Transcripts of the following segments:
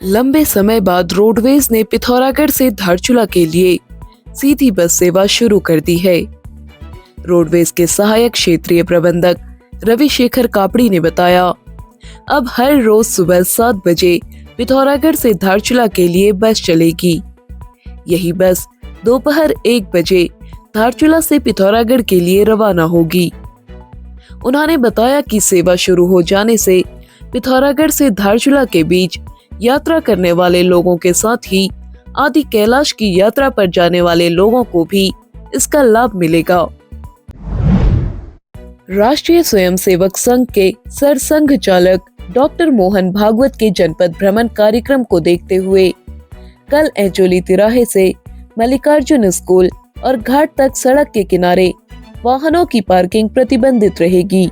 लंबे समय बाद रोडवेज ने पिथौरागढ़ से धारचूला के लिए सीधी बस सेवा शुरू कर दी है। रोडवेज के सहायक क्षेत्रीय प्रबंधक रविशेखर कापड़ी ने बताया, अब हर रोज सुबह 7 बजे पिथौरागढ़ से धारचूला के लिए बस चलेगी। यही बस दोपहर 1 बजे धारचूला से पिथौरागढ़ के लिए रवाना होगी। उन्होंने बताया कि सेवा शुरू हो जाने से पिथौरागढ़ से धारचूला के बीच यात्रा करने वाले लोगों के साथ ही आदि कैलाश की यात्रा पर जाने वाले लोगों को भी इसका लाभ मिलेगा। राष्ट्रीय स्वयंसेवक संघ के सरसंघ चालक डॉक्टर मोहन भागवत के जनपद भ्रमण कार्यक्रम को देखते हुए कल एचोली तिराहे से मल्लिकार्जुन स्कूल और घाट तक सड़क के किनारे वाहनों की पार्किंग प्रतिबंधित रहेगी।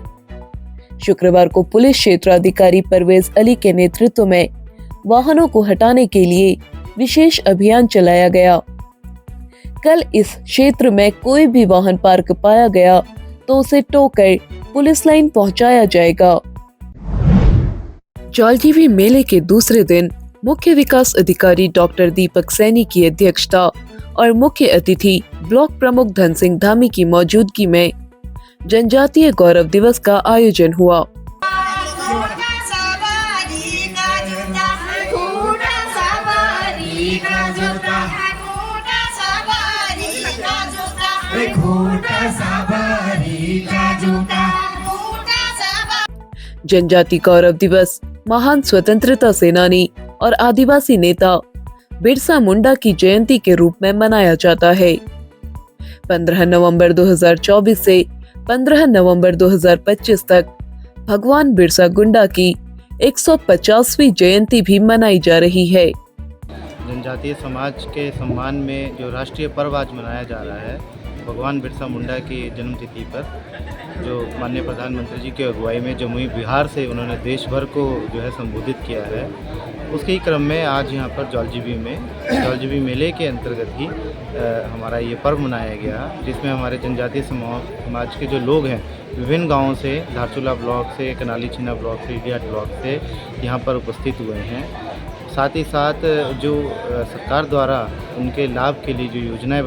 शुक्रवार को पुलिस क्षेत्राधिकारी परवेज अली के नेतृत्व में वाहनों को हटाने के लिए विशेष अभियान चलाया गया। कल इस क्षेत्र में कोई भी वाहन पार्क पाया गया तो उसे टो कर पुलिस लाइन पहुंचाया जाएगा। जौलजीबी मेले के दूसरे दिन मुख्य विकास अधिकारी डॉक्टर दीपक सैनी की अध्यक्षता और मुख्य अतिथि ब्लॉक प्रमुख धन सिंह धामी की मौजूदगी में जनजातीय गौरव दिवस का आयोजन हुआ। जनजाति गौरव दिवस महान स्वतंत्रता सेनानी और आदिवासी नेता बिरसा मुंडा की जयंती के रूप में मनाया जाता है। 15 नवंबर 2024 से 15 नवंबर 2025 तक भगवान बिरसा मुंडा की 150वीं जयंती भी मनाई जा रही है। जनजातीय समाज के सम्मान में जो राष्ट्रीय पर्व आज मनाया जा रहा है, भगवान बिरसा मुंडा की जन्मतिथि पर, जो माननीय प्रधानमंत्री जी की अगुवाई में जमुई बिहार से उन्होंने देश भर को जो है संबोधित किया है, उसके ही क्रम में आज यहाँ पर जौलजीबी मेले के अंतर्गत ही हमारा ये पर्व मनाया गया, जिसमें हमारे जनजातीय समाज के जो लोग हैं विभिन्न गांवों से, धारचूला ब्लॉक से, कनाली छिना ब्लॉक से, इडियाट ब्लॉक से यहाँ पर उपस्थित हुए हैं। साथ ही साथ जो सरकार द्वारा उनके लाभ के लिए जो योजनाएं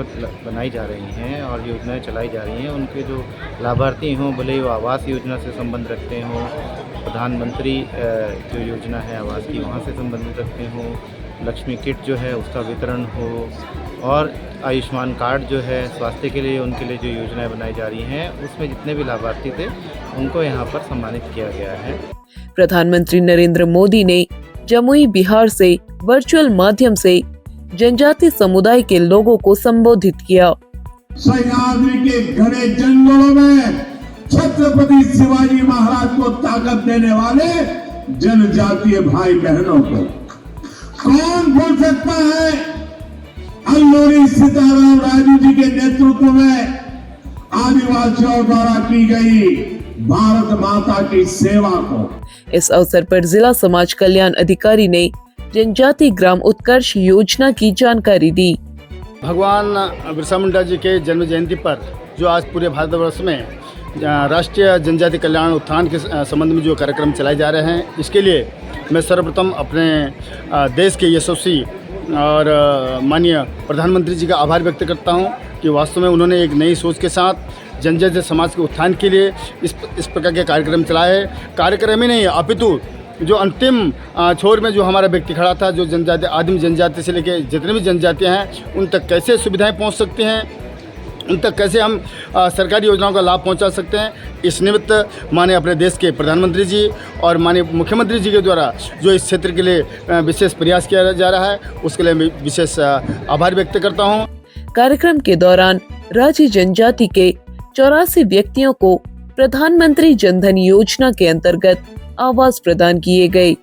बनाई जा रही हैं और योजनाएं चलाई जा रही हैं, उनके जो लाभार्थी हों, भले ही वो आवास योजना से संबंध रखते हों, प्रधानमंत्री जो योजना है आवास की वहाँ से संबंधित रखते हों, लक्ष्मी किट जो है उसका वितरण हो, और आयुष्मान कार्ड जो है स्वास्थ्य के लिए उनके लिए जो योजनाएं बनाई जा रही हैं, उसमें जितने भी लाभार्थी थे उनको यहाँ पर सम्मानित किया गया है। प्रधानमंत्री नरेंद्र मोदी ने जमुई बिहार से वर्चुअल माध्यम से जनजाति समुदाय के लोगों को संबोधित किया। सह्याद्री के घने जंगलों में छत्रपति शिवाजी महाराज को ताकत देने वाले जनजातीय भाई बहनों को कौन भूल सकता है। अल्लूरी सीताराम राजू जी के नेतृत्व में आदिवासियों द्वारा की गई भारत माता की सेवा को। इस अवसर पर जिला समाज कल्याण अधिकारी ने जनजाति ग्राम उत्कर्ष योजना की जानकारी दी। भगवान बिरसा मुंडा जी के जन्म जयंती पर जो आज पूरे भारतवर्ष में राष्ट्रीय जनजाति कल्याण उत्थान के संबंध में जो कार्यक्रम चलाए जा रहे हैं, इसके लिए मैं सर्वप्रथम अपने देश के यशस्वी और माननीय प्रधानमंत्री जी का आभार व्यक्त करता हूं कि वास्तव में उन्होंने एक नई सोच के साथ जनजातीय समाज के उत्थान के लिए इस प्रकार के कार्यक्रम चलाए। कार्यक्रम ही नहीं, अपितु जो अंतिम छोर में जो हमारा व्यक्ति खड़ा था, जो जनजाति, आदिम जनजाति से लेकर जितने भी जनजातियाँ हैं, उन तक कैसे सुविधाएं पहुंच सकती हैं, उन तक कैसे हम सरकारी योजनाओं का लाभ पहुंचा सकते हैं, इस निमित्त माने अपने देश के प्रधानमंत्री जी और माननीय मुख्यमंत्री जी के द्वारा जो इस क्षेत्र के लिए विशेष प्रयास किया जा रहा है, उसके लिए मैं विशेष आभार व्यक्त करता हूँ। कार्यक्रम के दौरान राजी जनजाति के 84 व्यक्तियों को प्रधानमंत्री जनधन योजना के अंतर्गत आवास प्रदान किए गए।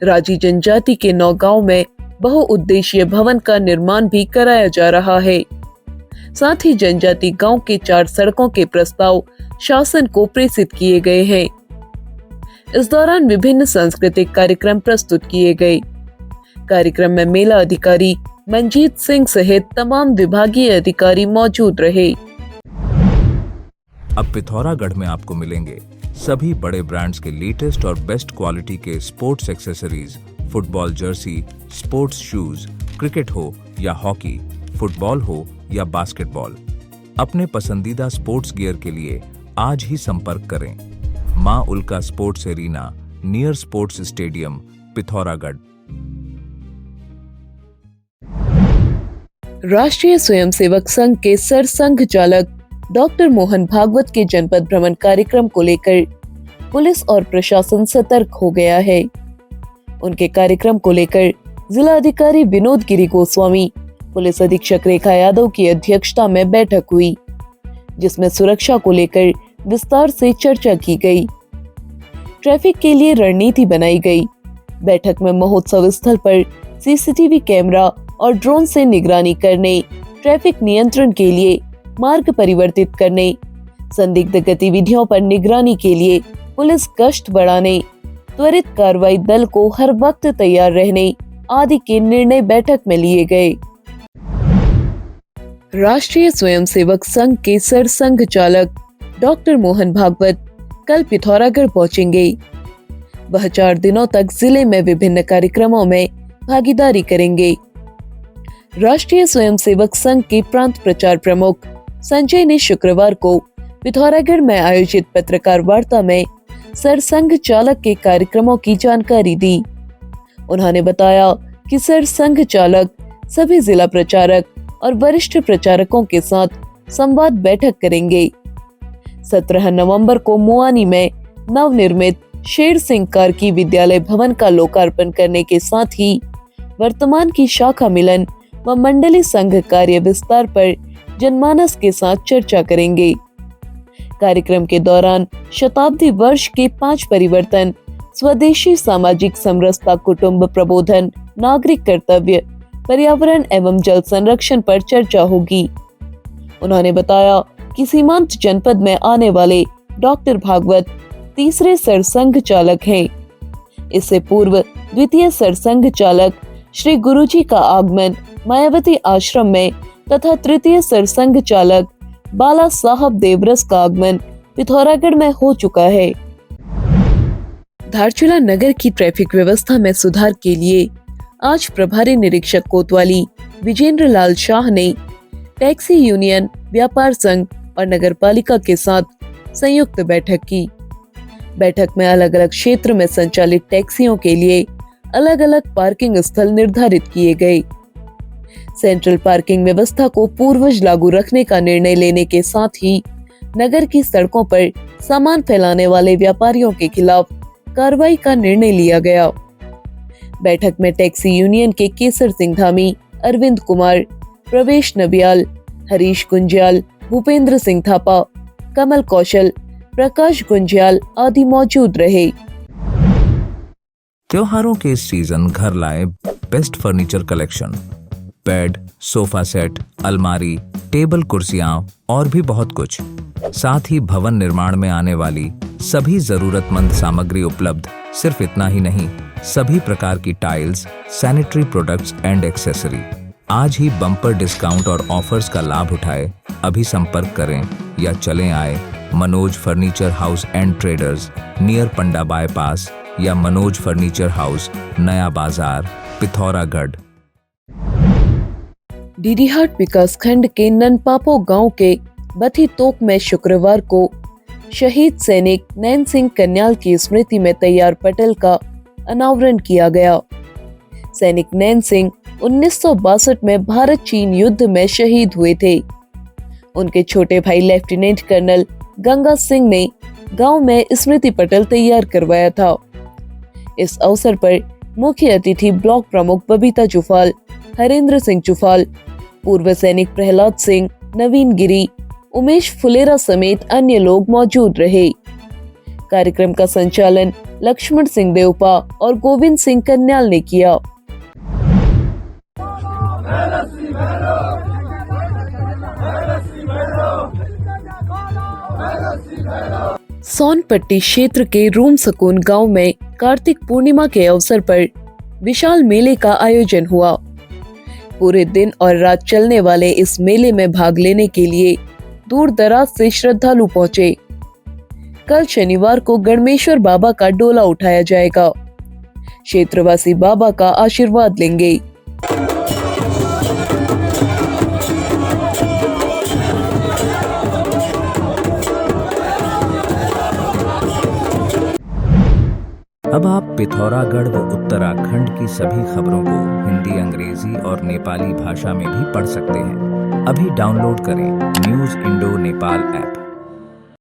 राजी जनजाति के 9 गांव में बहुउद्देशीय भवन का निर्माण भी कराया जा रहा है। साथ ही जनजाति गांव के 4 सड़कों के प्रस्ताव शासन को प्रेषित किए गए हैं। इस दौरान विभिन्न सांस्कृतिक कार्यक्रम प्रस्तुत किए गए। कार्यक्रम में मेला अधिकारी मंजीत सिंह सहित तमाम विभागीय अधिकारी मौजूद रहे। अब पिथौरागढ़ में आपको मिलेंगे सभी बड़े ब्रांड्स के लेटेस्ट और बेस्ट क्वालिटी के sports accessories, football Jersey, sports shoes, cricket हो या हॉकी, फुटबॉल हो या बास्केटबॉल, अपने पसंदीदा स्पोर्ट्स गियर के लिए आज ही संपर्क करें। मां उल्का sports arena, near sports stadium, Pithoragarh. राष्ट्रीय स्वयंसेवक संघ के सरसंघ चालक डॉक्टर मोहन भागवत के जनपद भ्रमण कार्यक्रम को लेकर पुलिस और प्रशासन सतर्क हो गया है। उनके कार्यक्रम को लेकर जिला अधिकारी विनोद गिरी गोस्वामी, पुलिस अधीक्षक रेखा यादव की अध्यक्षता में बैठक हुई, जिसमें सुरक्षा को लेकर विस्तार से चर्चा की गई। ट्रैफिक के लिए रणनीति बनाई गई। बैठक में महोत्सव स्थल पर सीसीटीवी कैमरा और ड्रोन से निगरानी करने, ट्रैफिक नियंत्रण के लिए मार्ग परिवर्तित करने, संदिग्ध गतिविधियों पर निगरानी के लिए पुलिस गश्त बढ़ाने, त्वरित कार्रवाई दल को हर वक्त तैयार रहने आदि के निर्णय बैठक में लिए गए। राष्ट्रीय स्वयंसेवक संघ के सरसंघ चालक डॉक्टर मोहन भागवत कल पिथौरागढ़ पहुंचेंगे। वह 4 दिनों तक जिले में विभिन्न कार्यक्रमों में भागीदारी करेंगे। राष्ट्रीय स्वयंसेवक संघ के प्रांत प्रचार प्रमुख संजय ने शुक्रवार को पिथौरागढ़ में आयोजित पत्रकार वार्ता में सरसंघ चालक के कार्यक्रमों की जानकारी दी। उन्होंने बताया कि सरसंघ चालक सभी जिला प्रचारक और वरिष्ठ प्रचारकों के साथ संवाद बैठक करेंगे। 17 नवंबर को मुआनी में नवनिर्मित शेर सिंह कार्की विद्यालय भवन का लोकार्पण करने के साथ ही वर्तमान की शाखा मिलन व मंडली संघ कार्य विस्तार पर जनमानस के साथ चर्चा करेंगे। कार्यक्रम के दौरान शताब्दी वर्ष के 5 परिवर्तन, स्वदेशी सामाजिक समरसता, कुटुंब प्रबोधन, नागरिक कर्तव्य, पर्यावरण एवं जल संरक्षण पर चर्चा होगी। उन्होंने बताया कि सीमांत जनपद में आने वाले डॉक्टर भागवत तीसरे सरसंघ चालक हैं। इससे पूर्व द्वितीय सरसंघ चालक श्री गुरुजी का आगमन मायावती आश्रम में तथा तृतीय सरसंघ चालक बाला साहब देवरस का आगमन पिथौरागढ़ में हो चुका है। धारचूला नगर की ट्रैफिक व्यवस्था में सुधार के लिए आज प्रभारी निरीक्षक कोतवाली विजेंद्र लाल शाह ने टैक्सी यूनियन, व्यापार संघ और नगर पालिका के साथ संयुक्त बैठक की। बैठक में अलग अलग क्षेत्र में संचालित टैक्सियों के लिए अलग अलग पार्किंग स्थल निर्धारित किए गए। सेंट्रल पार्किंग व्यवस्था को पूर्वज लागू रखने का निर्णय लेने के साथ ही नगर की सड़कों पर सामान फैलाने वाले व्यापारियों के खिलाफ कार्रवाई का निर्णय लिया गया। बैठक में टैक्सी यूनियन के केसर सिंह धामी, अरविंद कुमार, प्रवेश नबियाल, हरीश गुंजियाल, भूपेंद्र सिंह थापा, कमल कौशल, प्रकाश गुंजियाल आदि मौजूद रहे। त्योहारों के इस सीजन घर लाए best furniture collection, bed, sofa set, अलमारी, टेबल, कुर्सियां और भी बहुत कुछ। साथ ही भवन निर्माण में आने वाली सभी जरूरतमंद सामग्री उपलब्ध। सिर्फ इतना ही नहीं, सभी प्रकार की tiles, sanitary products and accessory. आज ही बम्पर डिस्काउंट और ऑफर्स का लाभ उठाए। अभी संपर्क करें या चलें आए Manoj furniture house and traders, near Panda bypass या मनोज फर्नीचर हाउस, नया बाजार, पिथौरागढ़। डीडीहाट विकास खंड के ननपापो गांव के बथी तोक में शुक्रवार को शहीद सैनिक नैन सिंह कन्याल की स्मृति में तैयार पटल का अनावरण किया गया। सैनिक नैन सिंह 1962 में भारत चीन युद्ध में शहीद हुए थे। उनके छोटे भाई लेफ्टिनेंट कर्नल गंगा सिंह ने गांव में स्मृति पटल तैयार करवाया था। इस अवसर पर मुख्य अतिथि ब्लॉक प्रमुख बबीता चुफाल, हरेंद्र सिंह चुफाल, पूर्व सैनिक प्रहलाद सिंह, नवीन गिरी, उमेश फुलेरा समेत अन्य लोग मौजूद रहे। कार्यक्रम का संचालन लक्ष्मण सिंह देवपा और गोविंद सिंह कन्याल ने किया। सोनपट्टी क्षेत्र के रूम सकून गांव में कार्तिक पूर्णिमा के अवसर पर विशाल मेले का आयोजन हुआ। पूरे दिन और रात चलने वाले इस मेले में भाग लेने के लिए दूर दराज से श्रद्धालु पहुंचे। कल शनिवार को गणमेश्वर बाबा का डोला उठाया जाएगा। क्षेत्रवासी बाबा का आशीर्वाद लेंगे। अब आप पिथौरागढ़ व उत्तराखंड की सभी खबरों को हिंदी, अंग्रेजी और नेपाली भाषा में भी पढ़ सकते हैं। अभी डाउनलोड करें न्यूज़ इंडो नेपाल ऐप।